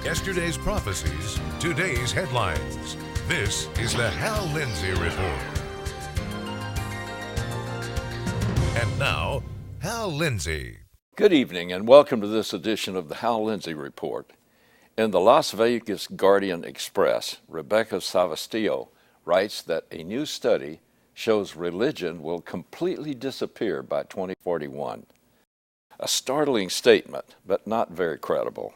Yesterday's prophecies, today's headlines. This is the Hal Lindsey Report. And now, Hal Lindsey. Good evening and welcome to this edition of the Hal Lindsey Report. In the Las Vegas Guardian Express, Rebecca Savastillo writes that a new study shows religion will completely disappear by 2041. A startling statement, but not very credible.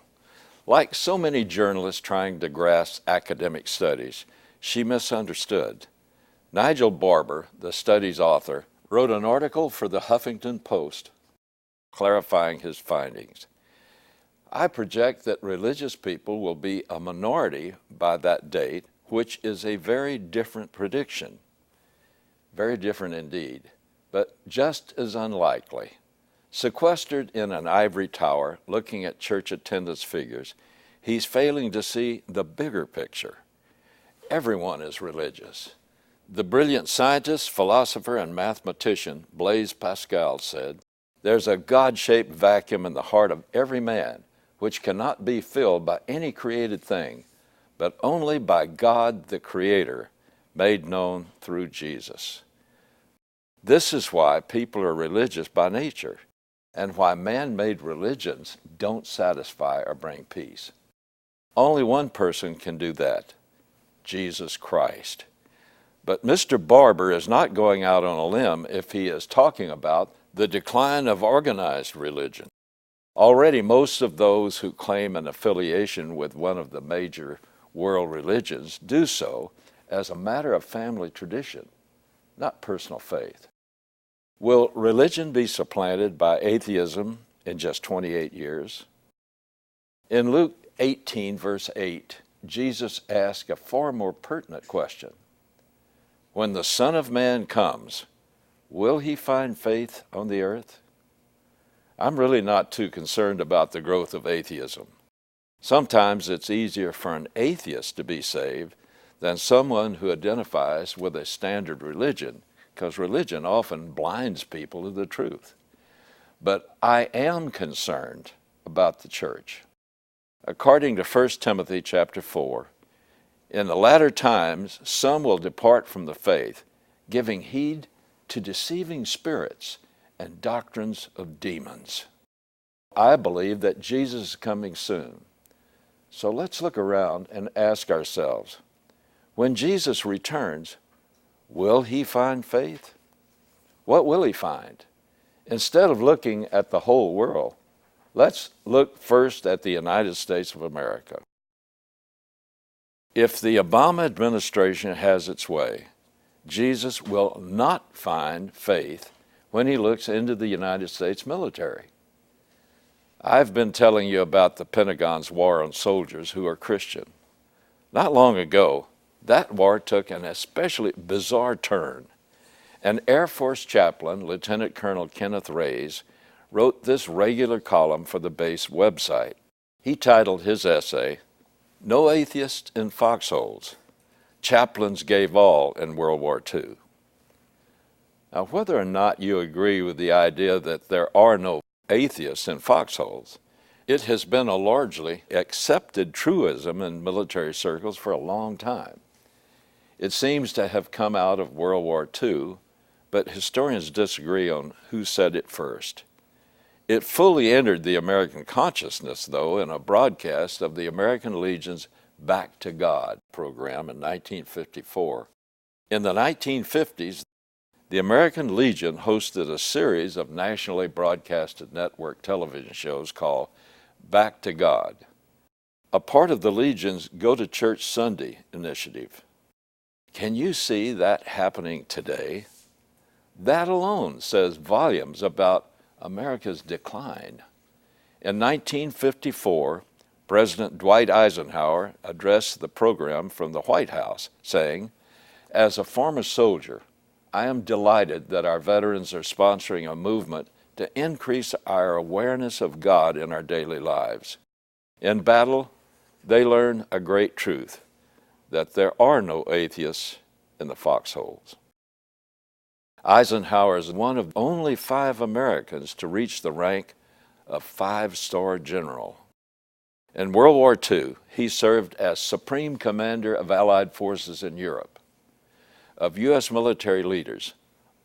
Like so many journalists trying to grasp academic studies, she misunderstood. Nigel Barber, the study's author, wrote an article for the Huffington Post clarifying his findings. I project that religious people will be a minority by that date, which is a very different prediction. Very different indeed, but just as unlikely. Sequestered in an ivory tower, looking at church attendance figures, he's failing to see the bigger picture. Everyone is religious. The brilliant scientist, philosopher, and mathematician Blaise Pascal said, "There's a God-shaped vacuum in the heart of every man, which cannot be filled by any created thing, but only by God the Creator, made known through Jesus." This is why people are religious by nature, and why man-made religions don't satisfy or bring peace. Only one person can do that, Jesus Christ. But Mr. Barber is not going out on a limb if he is talking about the decline of organized religion. Already most of those who claim an affiliation with one of the major world religions do so as a matter of family tradition, not personal faith. Will religion be supplanted by atheism in just 28 years? In Luke 18, verse 8, Jesus asked a far more pertinent question. When the Son of Man comes, will he find faith on the earth? I'm really not too concerned about the growth of atheism. Sometimes it's easier for an atheist to be saved than someone who identifies with a standard religion, because religion often blinds people to the truth. But I am concerned about the church. According to 1 Timothy chapter 4, in the latter times some will depart from the faith, giving heed to deceiving spirits and doctrines of demons. I believe that Jesus is coming soon. So let's look around and ask ourselves, when Jesus returns, will he find faith? What will he find? Instead of looking at the whole world, let's look first at the United States of America. If the Obama administration has its way, Jesus will not find faith when he looks into the United States military. I've been telling you about the Pentagon's war on soldiers who are Christian. Not long ago, that war took an especially bizarre turn. An Air Force chaplain, Lieutenant Colonel Kenneth Reyes, wrote this regular column for the base website. He titled his essay, "No Atheists in Foxholes. Chaplains Gave All in World War II." Now, whether or not you agree with the idea that there are no atheists in foxholes, it has been a largely accepted truism in military circles for a long time. It seems to have come out of World War II, but historians disagree on who said it first. It fully entered the American consciousness, though, in a broadcast of the American Legion's Back to God program in 1954. In the 1950s, the American Legion hosted a series of nationally broadcasted network television shows called Back to God, a part of the Legion's Go to Church Sunday initiative. Can you see that happening today? That alone says volumes about America's decline. In 1954, President Dwight Eisenhower addressed the program from the White House, saying, "As a former soldier, I am delighted that our veterans are sponsoring a movement to increase our awareness of God in our daily lives. In battle, they learn a great truth, that there are no atheists in the foxholes." Eisenhower is one of only 5 Americans to reach the rank of 5-star general. In World War II, he served as Supreme Commander of Allied forces in Europe. Of U.S. military leaders,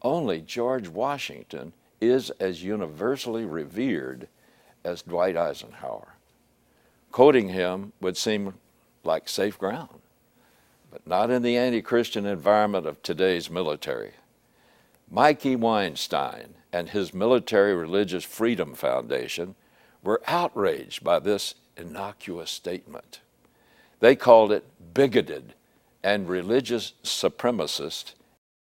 only George Washington is as universally revered as Dwight Eisenhower. Quoting him would seem like safe ground, but not in the anti-Christian environment of today's military. Mikey Weinstein and his Military Religious Freedom Foundation were outraged by this innocuous statement. They called it bigoted and religious supremacist.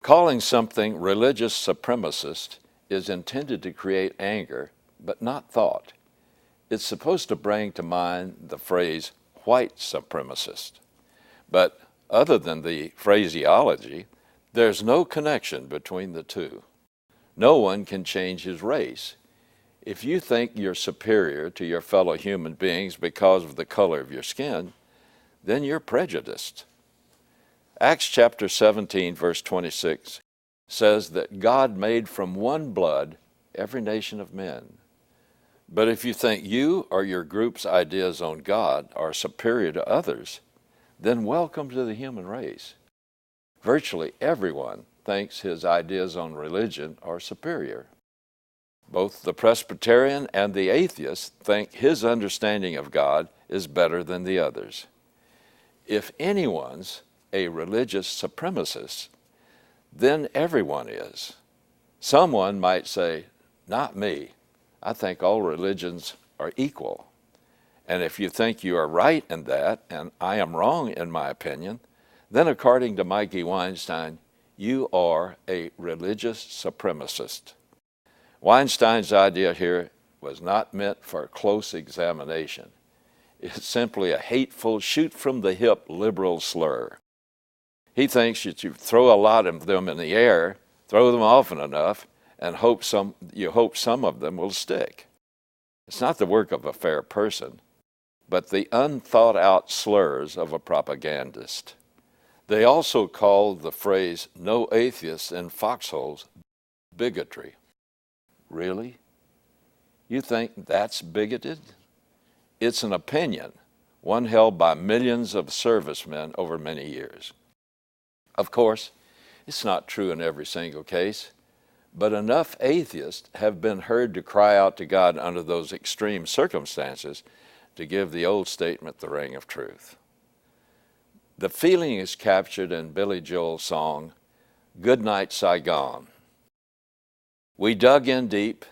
Calling something religious supremacist is intended to create anger, but not thought. It's supposed to bring to mind the phrase white supremacist. But other than the phraseology, there's no connection between the two. No one can change his race. If you think you're superior to your fellow human beings because of the color of your skin, then you're prejudiced. Acts chapter 17, verse 26 says that God made from one blood every nation of men. But if you think you or your group's ideas on God are superior to others, then welcome to the human race. Virtually everyone thinks his ideas on religion are superior. Both the Presbyterian and the atheist think his understanding of God is better than the others. If anyone's a religious supremacist, then everyone is. Someone might say, not me. I think all religions are equal. And if you think you are right in that, and I am wrong in my opinion, then according to Mikey Weinstein, you are a religious supremacist. Weinstein's idea here was not meant for close examination. It's simply a hateful, shoot-from-the-hip liberal slur. He thinks that you throw a lot of them in the air, throw them often enough, and you hope some of them will stick. It's not the work of a fair person, but the unthought-out slurs of a propagandist. They also call the phrase, no atheists in foxholes, bigotry. Really? You think that's bigoted? It's an opinion, one held by millions of servicemen over many years. Of course, it's not true in every single case, but enough atheists have been heard to cry out to God under those extreme circumstances to give the old statement the ring of truth. The feeling is captured in Billy Joel's song, Good Night Saigon. We dug in deep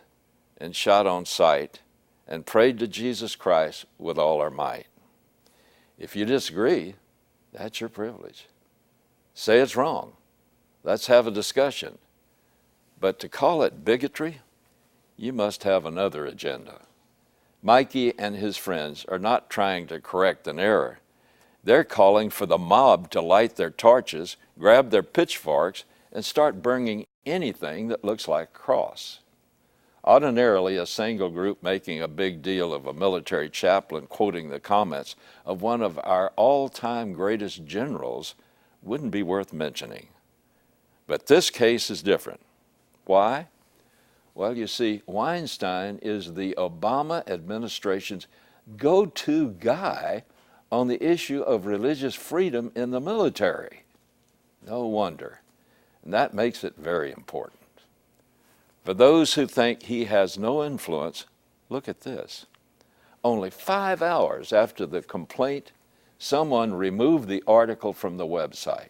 and shot on sight and prayed to Jesus Christ with all our might. If you disagree, that's your privilege. Say it's wrong. Let's have a discussion. But to call it bigotry, you must have another agenda. Mikey and his friends are not trying to correct an error. They're calling for the mob to light their torches, grab their pitchforks, and start burning anything that looks like a cross. Ordinarily, a single group making a big deal of a military chaplain quoting the comments of one of our all-time greatest generals wouldn't be worth mentioning. But this case is different. Why? Well, you see, Weinstein is the Obama administration's go-to guy on the issue of religious freedom in the military. No wonder. And that makes it very important. For those who think he has no influence, look at this. Only 5 hours after the complaint, someone removed the article from the website.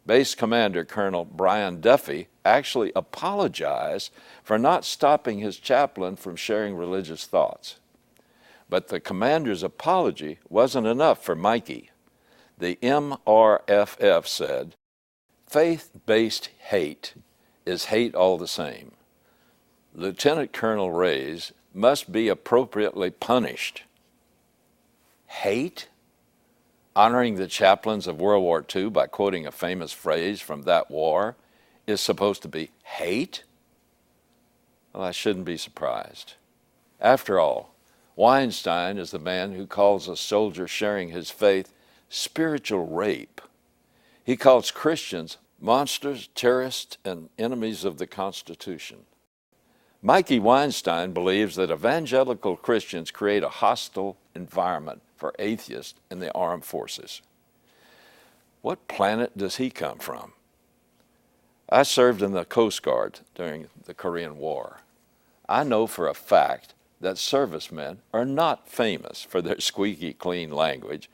Base Commander Colonel Brian Duffy actually apologized for not stopping his chaplain from sharing religious thoughts. But the commander's apology wasn't enough for Mikey. The MRFF said, faith-based hate is hate all the same. Lieutenant Colonel Reyes must be appropriately punished. Hate? Honoring the chaplains of World War II by quoting a famous phrase from that war is supposed to be hate? Well, I shouldn't be surprised. After all, Weinstein is the man who calls a soldier sharing his faith spiritual rape. He calls Christians monsters, terrorists, and enemies of the Constitution. Mikey Weinstein believes that evangelical Christians create a hostile environment for atheists in the armed forces. What planet does he come from? I served in the Coast Guard during the Korean War. I know for a fact that servicemen are not famous for their squeaky clean language,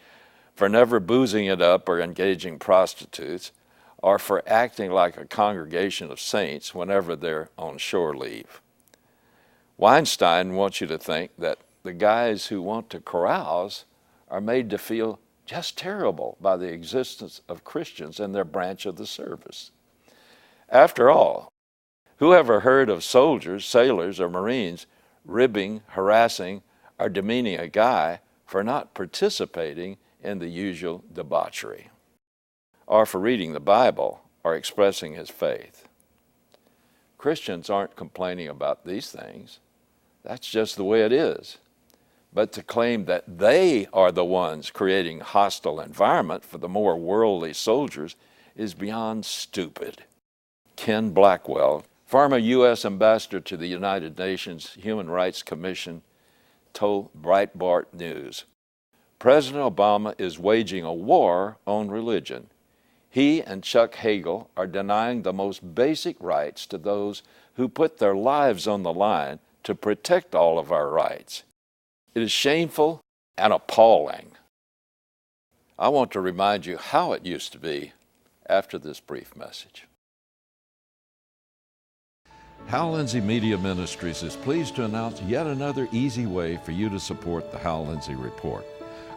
for never boozing it up or engaging prostitutes, or for acting like a congregation of saints whenever they're on shore leave. Weinstein wants you to think that the guys who want to carouse are made to feel just terrible by the existence of Christians in their branch of the service. After all, who ever heard of soldiers, sailors, or Marines ribbing, harassing, or demeaning a guy for not participating in the usual debauchery, or for reading the Bible or expressing his faith? Christians aren't complaining about these things. That's just the way it is. But to claim that they are the ones creating a hostile environment for the more worldly soldiers is beyond stupid. Ken Blackwell, former U.S. ambassador to the United Nations Human Rights Commission, told Breitbart News, President Obama is waging a war on religion. He and Chuck Hagel are denying the most basic rights to those who put their lives on the line to protect all of our rights. It is shameful and appalling. I want to remind you how it used to be after this brief message. Hal Lindsey Media Ministries is pleased to announce yet another easy way for you to support the Hal Lindsey Report.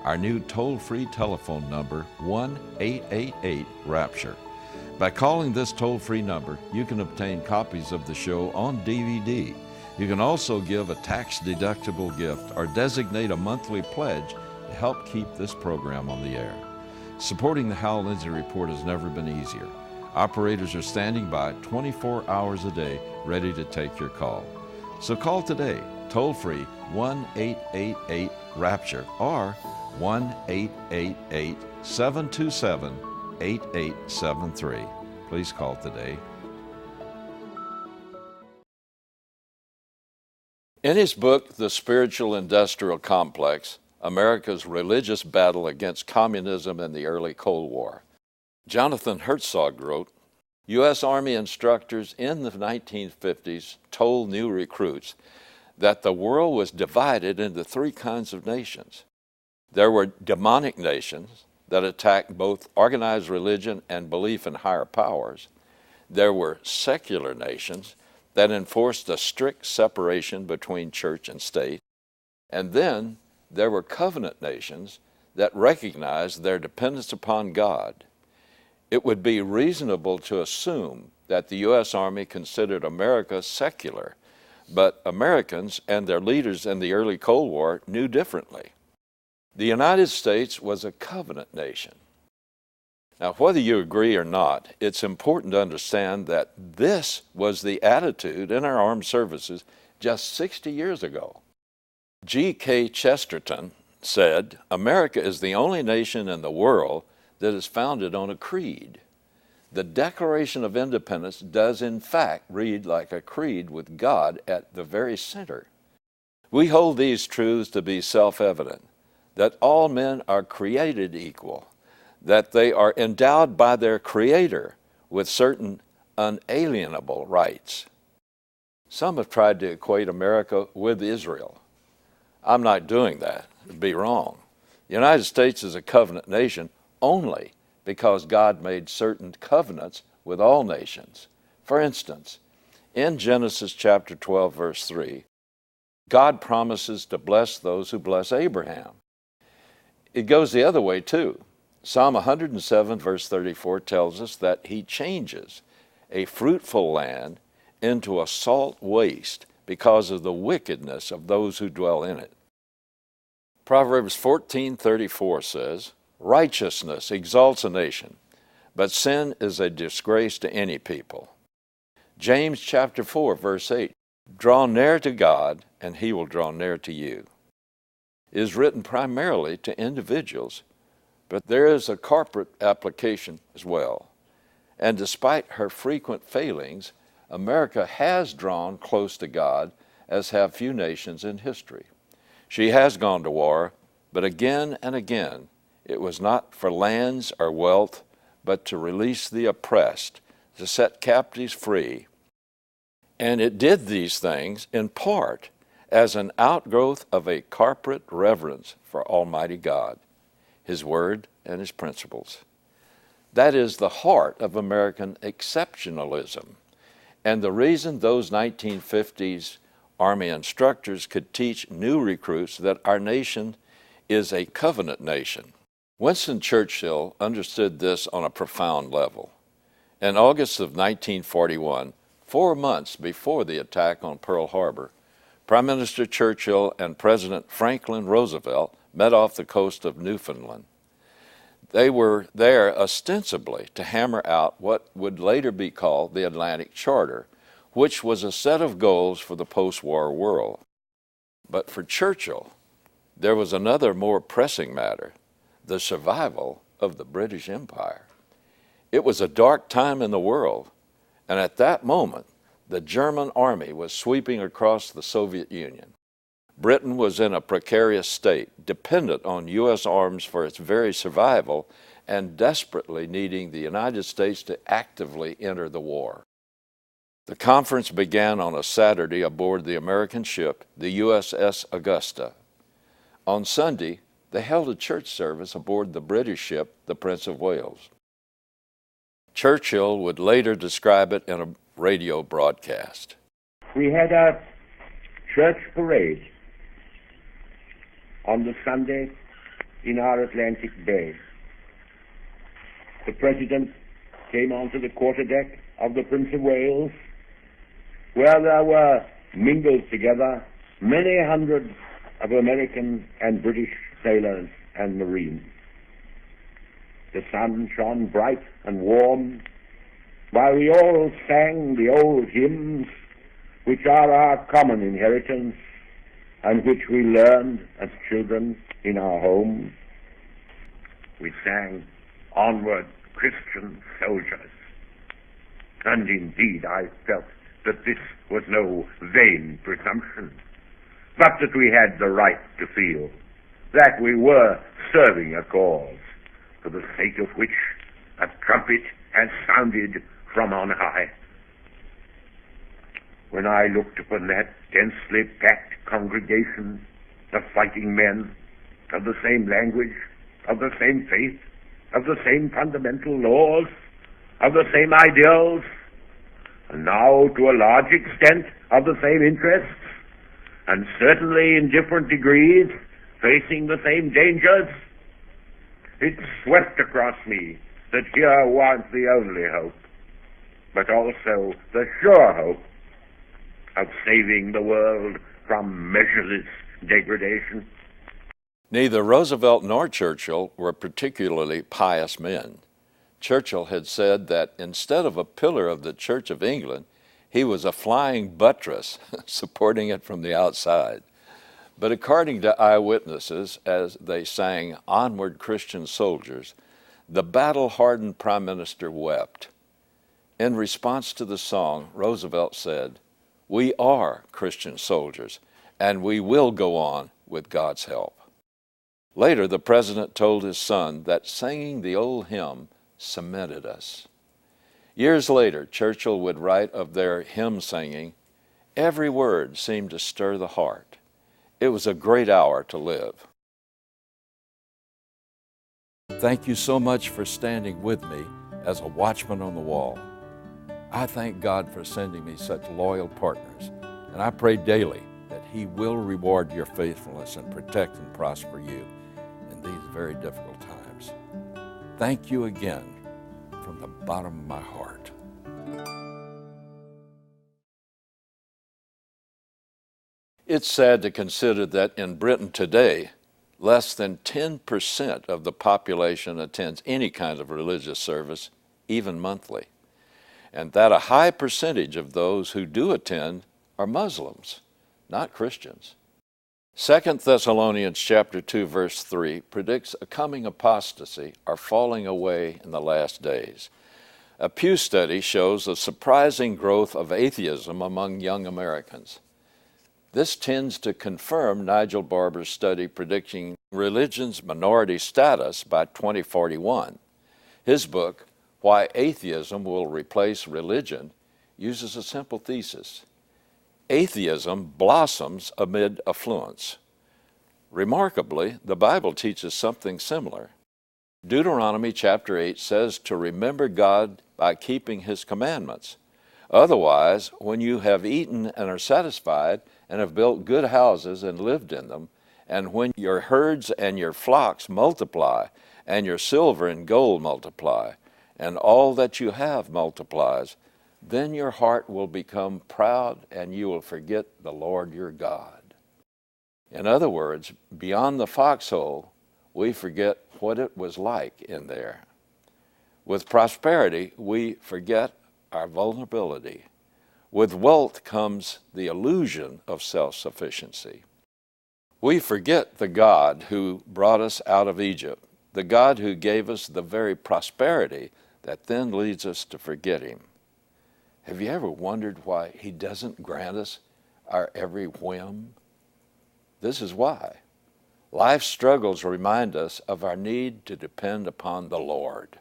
Our new toll-free telephone number, 1-888-RAPTURE. By calling this toll-free number, you can obtain copies of the show on DVD. You can also give a tax-deductible gift or designate a monthly pledge to help keep this program on the air. Supporting the Hal Lindsey Report has never been easier. Operators are standing by 24 hours a day, ready to take your call. So call today, toll-free, 1-888-RAPTURE or 1-888-727-8873. Please call today. In his book, The Spiritual Industrial Complex, America's Religious Battle Against Communism in the Early Cold War, Jonathan Herzog wrote, U.S. Army instructors in the 1950s told new recruits that the world was divided into three kinds of nations. There were demonic nations that attacked both organized religion and belief in higher powers. There were secular nations that enforced a strict separation between church and state. And then there were covenant nations that recognized their dependence upon God. It would be reasonable to assume that the U.S. Army considered America secular, but Americans and their leaders in the early Cold War knew differently. The United States was a covenant nation. Now, whether you agree or not, it's important to understand that this was the attitude in our armed services just 60 years ago. G.K. Chesterton said, America is the only nation in the world that is founded on a creed. The Declaration of Independence does in fact read like a creed with God at the very center. We hold these truths to be self-evident, that all men are created equal, that they are endowed by their Creator with certain unalienable rights. Some have tried to equate America with Israel. I'm not doing that. It'd be wrong. The United States is a covenant nation only because God made certain covenants with all nations. For instance, in Genesis chapter 12, verse 3, God promises to bless those who bless Abraham. It goes the other way too. Psalm 107, verse 34 tells us that he changes a fruitful land into a salt waste because of the wickedness of those who dwell in it. Proverbs 14:34 says, righteousness exalts a nation, but sin is a disgrace to any people. James chapter 4, verse 8, draw near to God, and he will draw near to you, is written primarily to individuals, but there is a corporate application as well. And despite her frequent failings, America has drawn close to God, as have few nations in history. She has gone to war, but again and again, it was not for lands or wealth, but to release the oppressed, to set captives free. And it did these things in part as an outgrowth of a corporate reverence for Almighty God, His Word, and His principles. That is the heart of American exceptionalism, and the reason those 1950s Army instructors could teach new recruits that our nation is a covenant nation. Winston Churchill understood this on a profound level. In August of 1941, 4 months before the attack on Pearl Harbor, Prime Minister Churchill and President Franklin Roosevelt met off the coast of Newfoundland. They were there ostensibly to hammer out what would later be called the Atlantic Charter, which was a set of goals for the post-war world. But for Churchill, there was another more pressing matter, the survival of the British Empire. It was a dark time in the world, and at that moment, the German army was sweeping across the Soviet Union. Britain was in a precarious state, dependent on U.S. arms for its very survival, and desperately needing the United States to actively enter the war. The conference began on a Saturday aboard the American ship, the USS Augusta. On Sunday, they held a church service aboard the British ship, the Prince of Wales. Churchill would later describe it in a radio broadcast. We had a church parade on the Sunday in our Atlantic Bay. The President came onto the quarterdeck of the Prince of Wales, where there were mingled together many hundreds of American and British sailors and Marines. The sun shone bright and warm, while we all sang the old hymns, which are our common inheritance, and which we learned as children in our homes. We sang, "Onward, Christian soldiers," and indeed I felt that this was no vain presumption, but that we had the right to feel that we were serving a cause for the sake of which a trumpet had sounded from on high. When I looked upon that densely packed congregation of fighting men, of the same language, of the same faith, of the same fundamental laws, of the same ideals, and now to a large extent of the same interests, and certainly in different degrees facing the same dangers, it swept across me that here was the only hope, but also the sure hope of saving the world from measureless degradation. Neither Roosevelt nor Churchill were particularly pious men. Churchill had said that instead of a pillar of the Church of England, he was a flying buttress supporting it from the outside. But according to eyewitnesses, as they sang "Onward, Christian Soldiers," the battle-hardened Prime Minister wept. In response to the song, Roosevelt said, "We are Christian soldiers, and we will go on with God's help." Later, the president told his son that singing the old hymn cemented us. Years later, Churchill would write of their hymn singing, "Every word seemed to stir the heart. It was a great hour to live." Thank you so much for standing with me as a watchman on the wall. I thank God for sending me such loyal partners, and I pray daily that He will reward your faithfulness and protect and prosper you in these very difficult times. Thank you again from the bottom of my heart. It's sad to consider that in Britain today, less than 10% of the population attends any kind of religious service, even monthly, and that a high percentage of those who do attend are Muslims, not Christians. 2 Thessalonians chapter 2, verse 3 predicts a coming apostasy or falling away in the last days. A Pew study shows a surprising growth of atheism among young Americans. This tends to confirm Nigel Barber's study predicting religion's minority status by 2041. His book, Why Atheism Will Replace Religion, uses a simple thesis. Atheism blossoms amid affluence. Remarkably, the Bible teaches something similar. Deuteronomy chapter 8 says to remember God by keeping His commandments. Otherwise, when you have eaten and are satisfied and have built good houses and lived in them, and when your herds and your flocks multiply, and your silver and gold multiply, and all that you have multiplies, then your heart will become proud and you will forget the Lord your God. In other words, beyond the foxhole, we forget what it was like in there. With prosperity, we forget our vulnerability. With wealth comes the illusion of self-sufficiency. We forget the God who brought us out of Egypt, the God who gave us the very prosperity that then leads us to forget Him. Have you ever wondered why He doesn't grant us our every whim? This is why. Life's struggles remind us of our need to depend upon the Lord.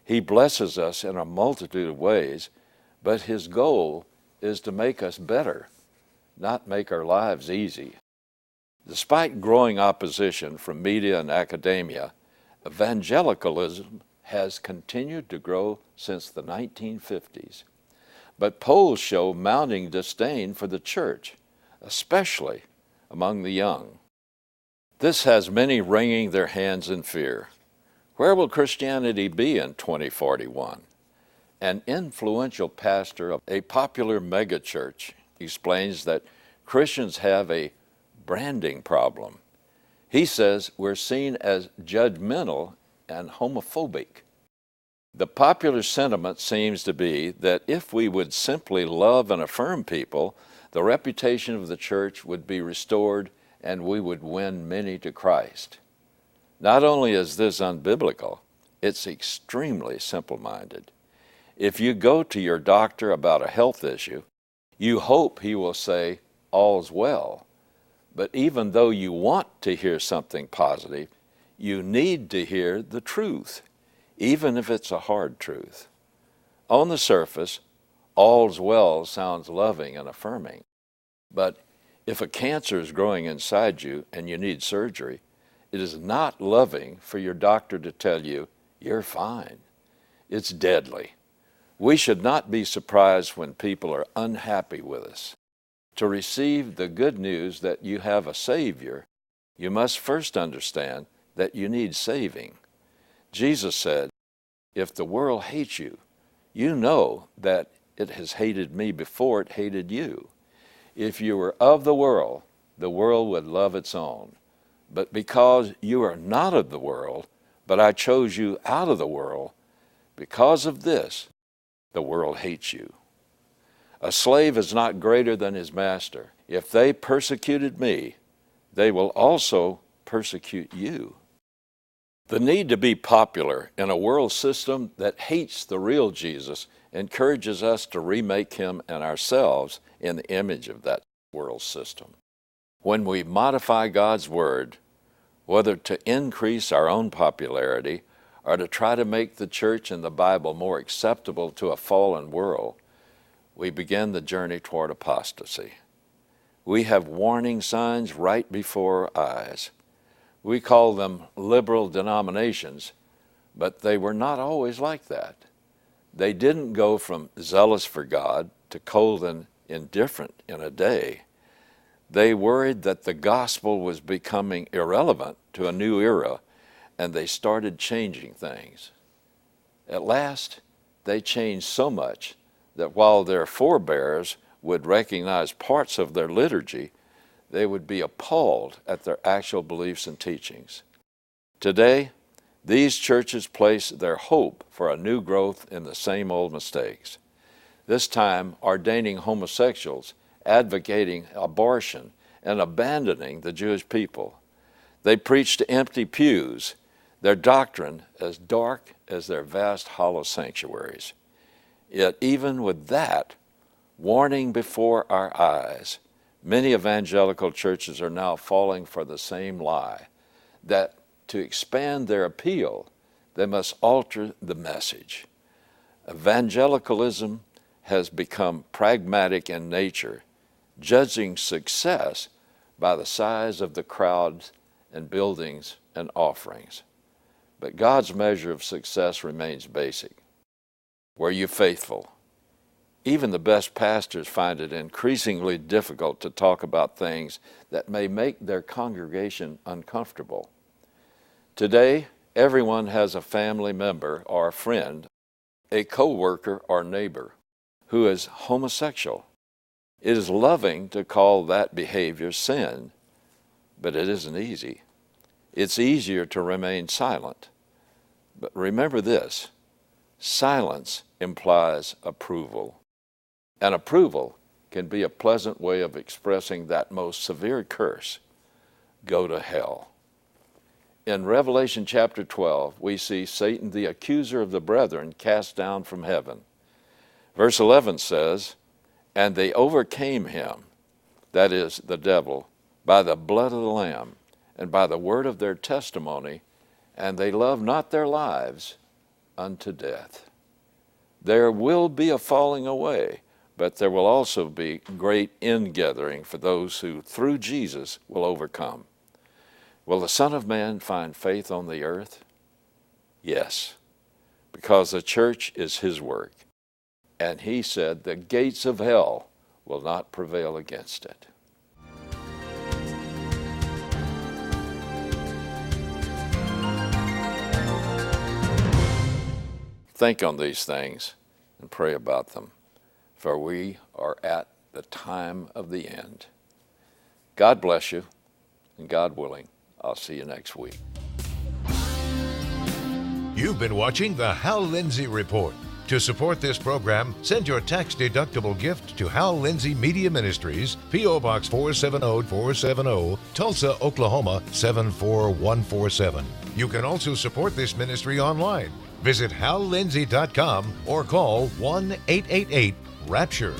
He blesses us in a multitude of ways, but His goal is to make us better, not make our lives easy. Despite growing opposition from media and academia, evangelicalism has continued to grow since the 1950s. But polls show mounting disdain for the church, especially among the young. This has many wringing their hands in fear. Where will Christianity be in 2041? An influential pastor of a popular megachurch explains that Christians have a branding problem. He says we're seen as judgmental and homophobic. The popular sentiment seems to be that if we would simply love and affirm people, the reputation of the church would be restored and we would win many to Christ. Not only is this unbiblical, it's extremely simple-minded. If you go to your doctor about a health issue, you hope he will say, all's well. But even though you want to hear something positive, you need to hear the truth, even if it's a hard truth. On the surface, all's well sounds loving and affirming. But if a cancer is growing inside you and you need surgery, it is not loving for your doctor to tell you, you're fine. It's deadly. We should not be surprised when people are unhappy with us. To receive the good news that you have a Savior, you must first understand that you need saving. Jesus said, if the world hates you, you know that it has hated me before it hated you. If you were of the world would love its own. But because you are not of the world, but I chose you out of the world, because of this, the world hates you. A slave is not greater than his master. If they persecuted me, they will also persecute you. The need to be popular in a world system that hates the real Jesus encourages us to remake Him and ourselves in the image of that world system. When we modify God's Word, whether to increase our own popularity or to try to make the church and the Bible more acceptable to a fallen world, we begin the journey toward apostasy. We have warning signs right before our eyes. We call them liberal denominations, but they were not always like that. They didn't go from zealous for God to cold and indifferent in a day. They worried that the gospel was becoming irrelevant to a new era, and they started changing things. At last, they changed so much that while their forebears would recognize parts of their liturgy, they would be appalled at their actual beliefs and teachings. Today, these churches place their hope for a new growth in the same old mistakes. This time, ordaining homosexuals, advocating abortion, and abandoning the Jewish people. They preach to empty pews, their doctrine as dark as their vast hollow sanctuaries. Yet even with that warning before our eyes, many evangelical churches are now falling for the same lie, that to expand their appeal, they must alter the message. Evangelicalism has become pragmatic in nature, judging success by the size of the crowds and buildings and offerings. But God's measure of success remains basic. Were you faithful? Even the best pastors find it increasingly difficult to talk about things that may make their congregation uncomfortable. Today, everyone has a family member or a friend, a co-worker or neighbor who is homosexual. It is loving to call that behavior sin, but it isn't easy. It's easier to remain silent. But remember this, silence implies approval. And approval can be a pleasant way of expressing that most severe curse, go to hell. In Revelation chapter 12, we see Satan, the accuser of the brethren, cast down from heaven. Verse 11 says, "And they overcame him," that is, the devil, "by the blood of the Lamb, and by the word of their testimony, and they loved not their lives unto death." There will be a falling away, but there will also be great ingathering for those who, through Jesus, will overcome. Will the Son of Man find faith on the earth? Yes, because the church is his work. And he said, the gates of hell will not prevail against it. Think on these things and pray about them, for we are at the time of the end. God bless you, and God willing, I'll see you next week. You've been watching the Hal Lindsey Report. To support this program, send your tax-deductible gift to Hal Lindsey Media Ministries, P.O. Box 470470, Tulsa, Oklahoma 74147. You can also support this ministry online. Visit hallindsey.com or call 1-888-RAPTURE.